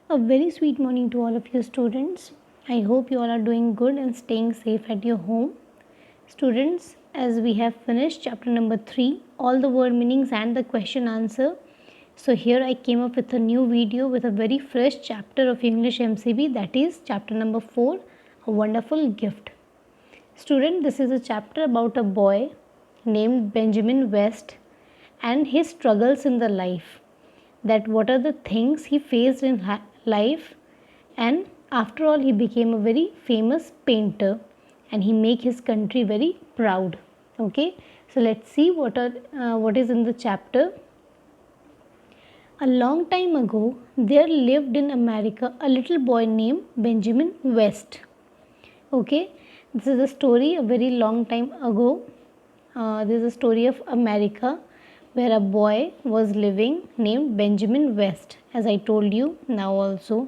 A very sweet morning to all of you students. I hope you all are doing good and staying safe at your home. Students, as we have finished chapter number 3, all the word meanings and the question answer. So here I came up with a new video with a very fresh chapter of English MCB, that is chapter number 4, a wonderful gift. Student, this is a chapter about a boy named Benjamin West and his struggles in the life. That what are the things he faced in life, and after all he became a very famous painter and he make his country very proud. Okay, so let's see what is in the chapter. A long time ago there lived in America a little boy named Benjamin West. Okay, this is a story a very long time ago. This is a story of America where a boy was living named Benjamin West, as I told you now also.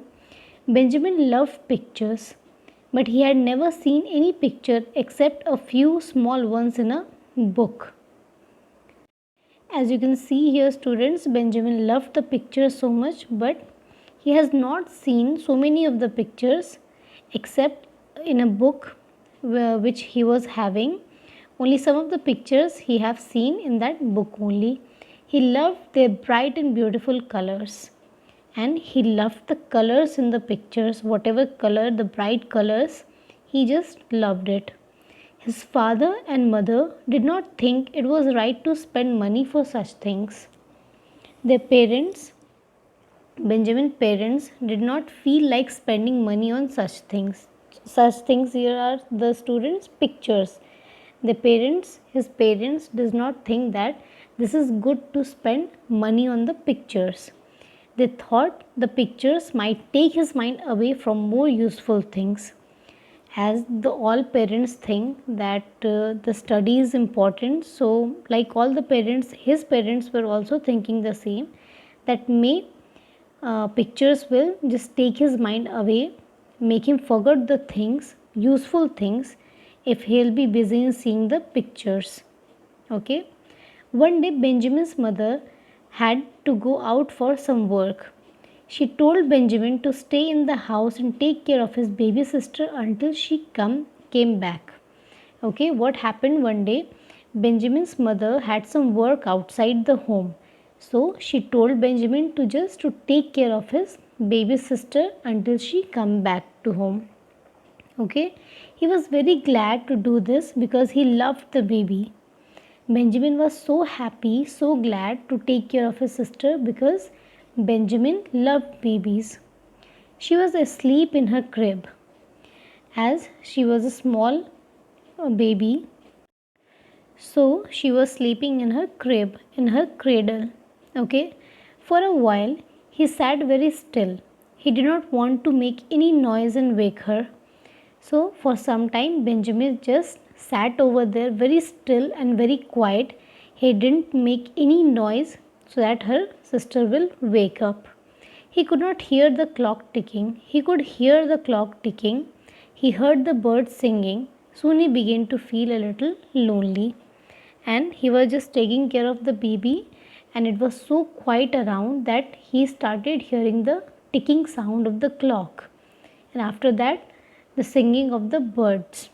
Benjamin loved pictures, but he had never seen any picture except a few small ones in a book. As you can see here, students, Benjamin loved the pictures so much, but he has not seen so many of the pictures except in a book which he was having. Only some of the pictures he have seen in that book only. He loved their bright and beautiful colors, and he loved the colors in the pictures, whatever color, the bright colors, he just loved it. His father and mother did not think it was right to spend money for such things. Their parents, Benjamin's parents, did not feel like spending money on such things. Such things here are the students' pictures. His parents does not think that this is good to spend money on the pictures. They thought the pictures might take his mind away from more useful things. As the all parents think that the study is important, so like all the parents, his parents were also thinking the same, that pictures will just take his mind away, make him forget the things, useful things, if he'll be busy in seeing the pictures. Okay. One day Benjamin's mother had to go out for some work. She told Benjamin to stay in the house and take care of his baby sister until she came back. Okay, what happened one day? Benjamin's mother had some work outside the home. So she told Benjamin to take care of his baby sister until she come back to home. Okay, he was very glad to do this because he loved the baby. Benjamin was so happy, so glad to take care of his sister because Benjamin loved babies. She was asleep in her crib. As she was a small baby, so she was sleeping in her crib, in her cradle. Okay. For a while, he sat very still. He did not want to make any noise and wake her. So for some time, Benjamin just sat over there very still and very quiet. He didn't make any noise so that her sister will wake up. He could not hear the clock ticking. He could hear the clock ticking. He heard the birds singing. Soon he began to feel a little lonely. And he was just taking care of the baby, and it was so quiet around that he started hearing the ticking sound of the clock. And after that, the singing of the birds.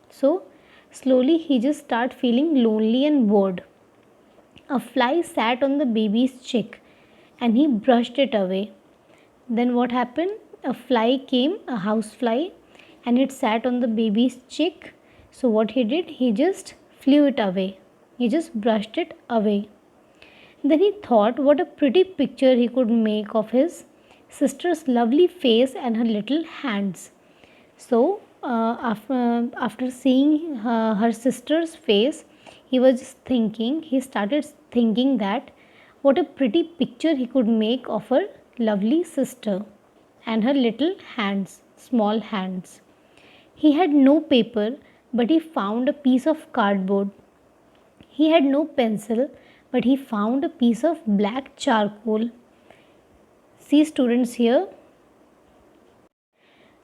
So slowly he just started feeling lonely and bored. A fly sat on the baby's cheek and he brushed it away. Then what happened? A fly came, a house fly, and it sat on the baby's cheek. So what he did? He just flew it away. He just brushed it away. Then he thought what a pretty picture he could make of his sister's lovely face and her little hands. So after seeing her sister's face, he started thinking that what a pretty picture he could make of her lovely sister and her little hands, small hands. He had no paper, but he found a piece of cardboard. He had no pencil, but he found a piece of black charcoal. See, students, here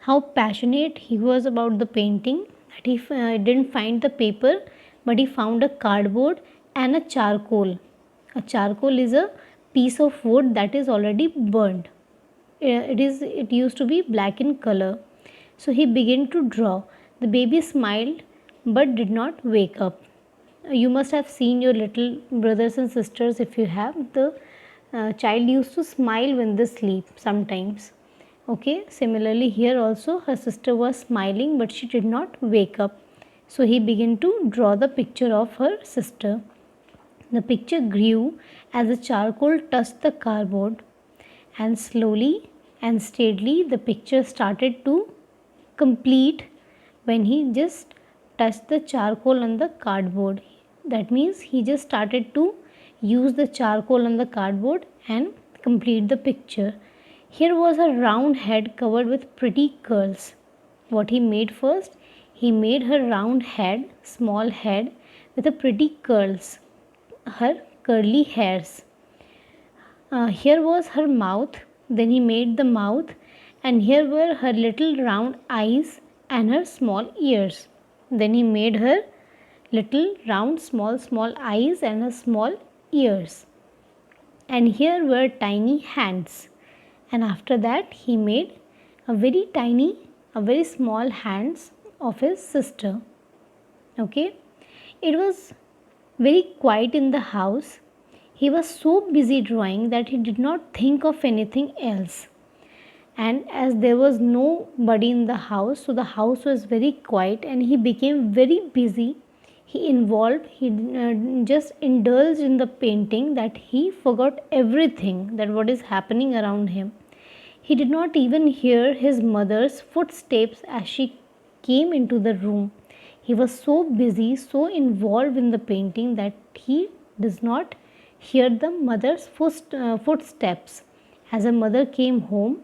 how passionate he was about the painting, that he didn't find the paper, but he found a cardboard and a charcoal. A charcoal is a piece of wood that is already burned. it used to be black in color. So he began to draw. The baby smiled but did not wake up. You must have seen your little brothers and sisters. If you have, the child used to smile when they sleep sometimes. Okay, similarly here also her sister was smiling but she did not wake up. So he began to draw the picture of her sister. The picture grew as the charcoal touched the cardboard, and slowly and steadily the picture started to complete when he just touched the charcoal on the cardboard. That means he just started to use the charcoal on the cardboard and complete the picture. Here was a round head covered with pretty curls. What he made first? He made her round head, small head with a pretty curls, her curly hairs. Here was her mouth, then he made the mouth, and here were her little round eyes and her small ears. Then he made her little round small eyes and her small ears. And here were tiny hands. And after that he made a very tiny, a very small hands of his sister. Okay, it was very quiet in the house. He was so busy drawing that he did not think of anything else. And as there was nobody in the house, so the house was very quiet and he became very busy. He just indulged in the painting that he forgot everything that what is happening around him. He did not even hear his mother's footsteps as she came into the room. He was so busy, so involved in the painting that he does not hear the mother's footsteps. As a mother came home,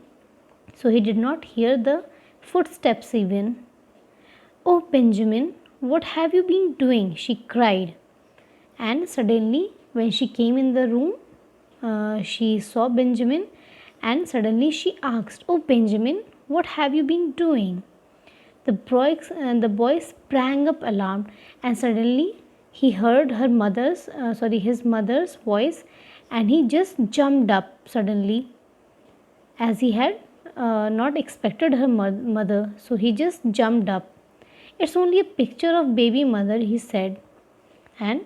so he did not hear the footsteps even. "Oh, Benjamin, what have you been doing?" she cried. And suddenly, when she came in the room, she saw Benjamin, and suddenly she asked, "Oh, Benjamin, what have you been doing?" The boy sprang up alarmed, and suddenly he heard his mother's voice, and he just jumped up suddenly, as he had not expected her mother. So he just jumped up. "It's only a picture of baby mother," he said. And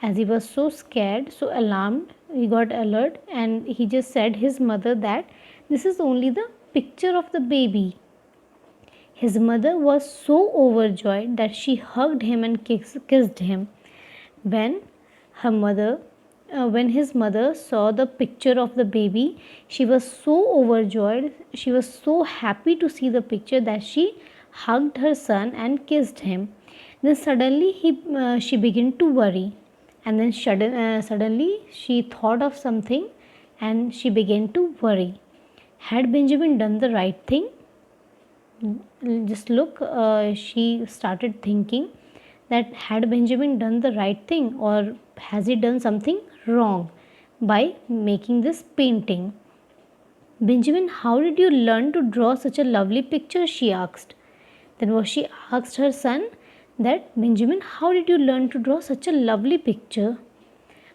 as he was so scared, so alarmed, he got alert, and he just said his mother that this is only the picture of the baby. His mother was so overjoyed that she hugged him and kissed him. When her mother when his mother saw the picture of the baby, she was so overjoyed, she was so happy to see the picture that she hugged her son and kissed him. Then suddenly she began to worry, and then suddenly she thought of something and she began to worry. Had Benjamin done the right thing? Just look, she started thinking that had Benjamin done the right thing, or has he done something wrong by making this painting? "Benjamin, how did you learn to draw such a lovely picture?" she asked. Then she asked her son that, "Benjamin, how did you learn to draw such a lovely picture?"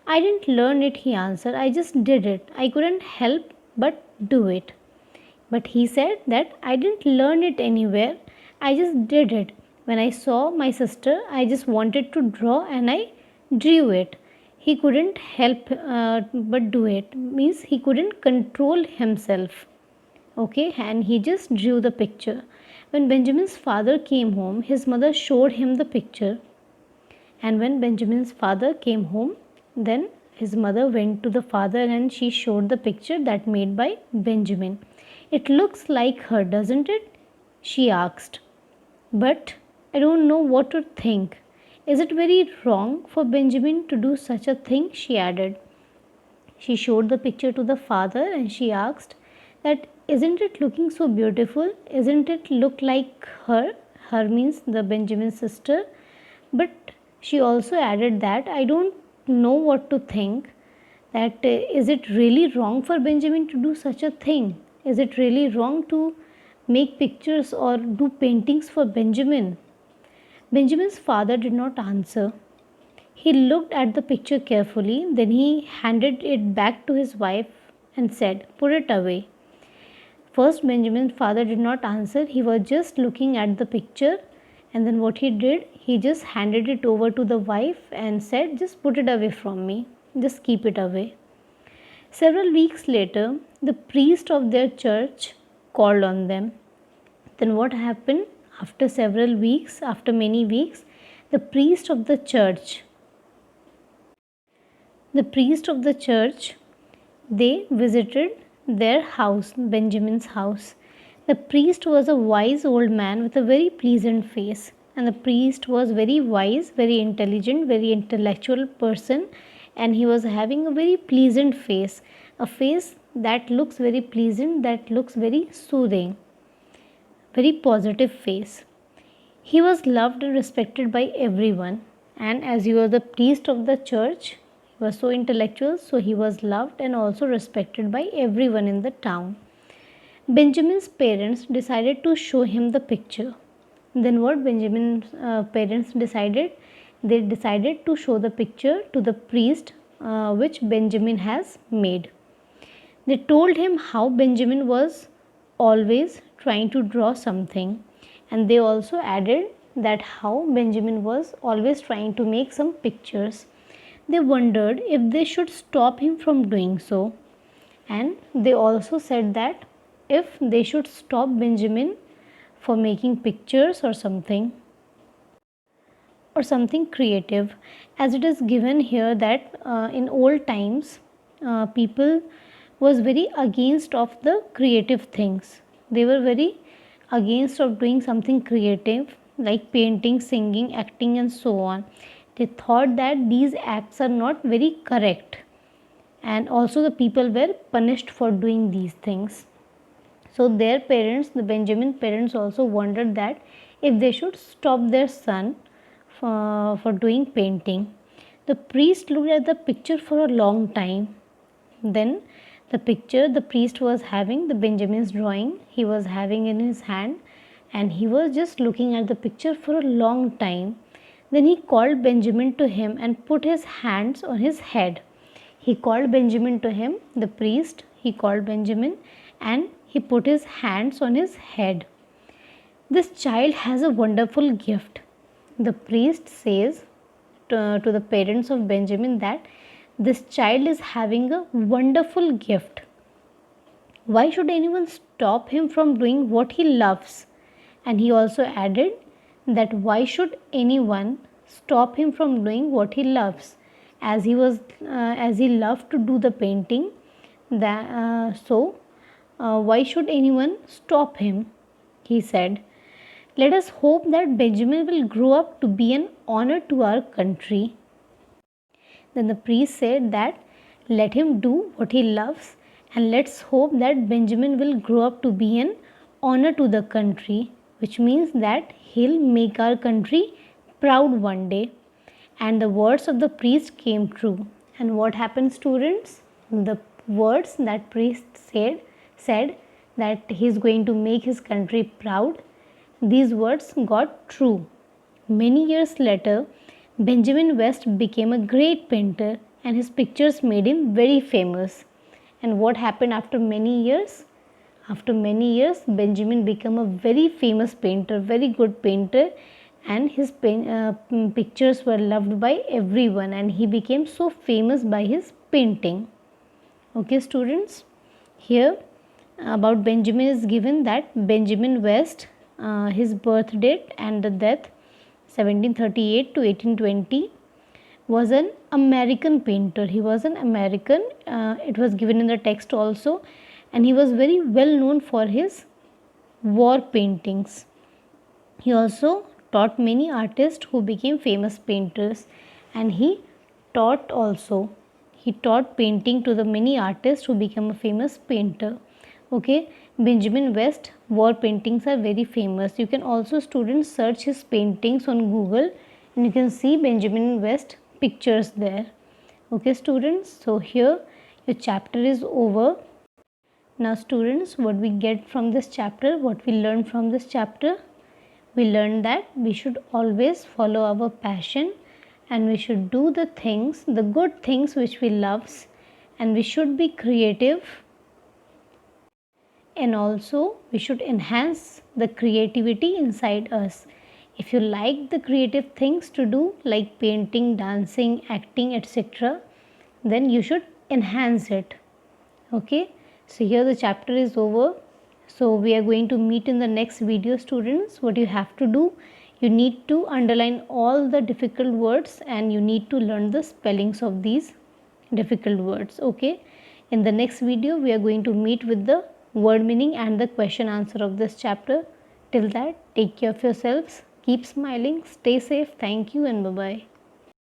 "I didn't learn it," he answered. "I just did it. I couldn't help but do it." But he said that, "I didn't learn it anywhere. I just did it. When I saw my sister, I just wanted to draw and I drew it." He couldn't help but do it. Means he couldn't control himself. Okay, and he just drew the picture. When Benjamin's father came home, his mother showed him the picture. And when Benjamin's father came home, then his mother went to the father and she showed the picture that made by Benjamin. "It looks like her, doesn't it?" she asked. "But I don't know what to think. Is it very wrong for Benjamin to do such a thing?" she added. She showed the picture to the father and she asked that, "Isn't it looking so beautiful? Isn't it look like her?" Her means the Benjamin's sister. But she also added that, "I don't know what to think. That is it really wrong for Benjamin to do such a thing? Is it really wrong to make pictures or do paintings for Benjamin?" Benjamin's father did not answer. He looked at the picture carefully, then he handed it back to his wife and said, "Put it away." First, Benjamin's father did not answer. He was just looking at the picture, and then what he did, he just handed it over to the wife and said, just put it away from me, just keep it away. Several weeks later, the priest of their church called on them. Then what happened? After several weeks, after many weeks, the priest of the church, they visited their house, Benjamin's house. The priest was a wise old man with a very pleasant face. And the priest was very wise, very intelligent, very intellectual person. And he was having a very pleasant face. A face that looks very pleasant, that looks very soothing. Very positive face. He was loved and respected by everyone. And as he was the priest of the church, he was so intellectual, so he was loved and also respected by everyone in the town. Benjamin's parents decided to show him the picture. Then what Benjamin's parents decided? They decided to show the picture to the priest which Benjamin has made. They told him how Benjamin was always trying to draw something, and they also added that how Benjamin was always trying to make some pictures. They wondered if they should stop him from doing so, and they also said that if they should stop Benjamin for making pictures or something creative, as it is given here that in old times people was very against of the creative things. They were very against of doing something creative like painting, singing, acting and so on. They thought that these acts are not very correct, and also the people were punished for doing these things. So their parents, the Benjamin parents, also wondered that if they should stop their son for doing painting. The priest looked at the picture for a long time. Then the picture the priest was having, the Benjamin's drawing, he was having in his hand, and he was just looking at the picture for a long time. Then he called Benjamin to him and put his hands on his head. He called Benjamin to him, the priest, he called Benjamin and he put his hands on his head. This child has a wonderful gift. The priest says to the parents of Benjamin that this child is having a wonderful gift. Why should anyone stop him from doing what he loves? And he also added that why should anyone stop him from doing what he loves? As he loved to do the painting, why should anyone stop him? He said, let us hope that Benjamin will grow up to be an honor to our country. Then the priest said that let him do what he loves, and let's hope that Benjamin will grow up to be an honor to the country, which means that he'll make our country proud one day. And the words of the priest came true. And what happened, students? The words that priest said that he's going to make his country proud, these words got true. Many years later, Benjamin West became a great painter and his pictures made him very famous. And what happened after many years? After many years, Benjamin became a very famous painter, very good painter, and his pictures were loved by everyone, and he became so famous by his painting. Okay, students, here about Benjamin is given that Benjamin West, his birth date and the death 1738 to 1820, was an American painter. He was an American. It was given in the text also, and he was very well known for his war paintings. He also taught many artists who became famous painters, and he taught painting to the many artists who became a famous painter. Okay, Benjamin West war paintings are very famous. You can also, students, search his paintings on Google and you can see Benjamin West pictures there. Okay, students, so here your chapter is over. Now, students, what we get from this chapter, what we learn from this chapter? We learned that we should always follow our passion and we should do the things, the good things which we love, and we should be creative and also we should enhance the creativity inside us. If you like the creative things to do like painting, dancing, acting, etc., then you should enhance it. Okay, so here the chapter is over. So we are going to meet in the next video, students. What you have to do, you need to underline all the difficult words and you need to learn the spellings of these difficult words. Okay, in the next video we are going to meet with the word meaning and the question answer of this chapter. Till that, take care of yourselves, keep smiling, stay safe. Thank you and bye bye.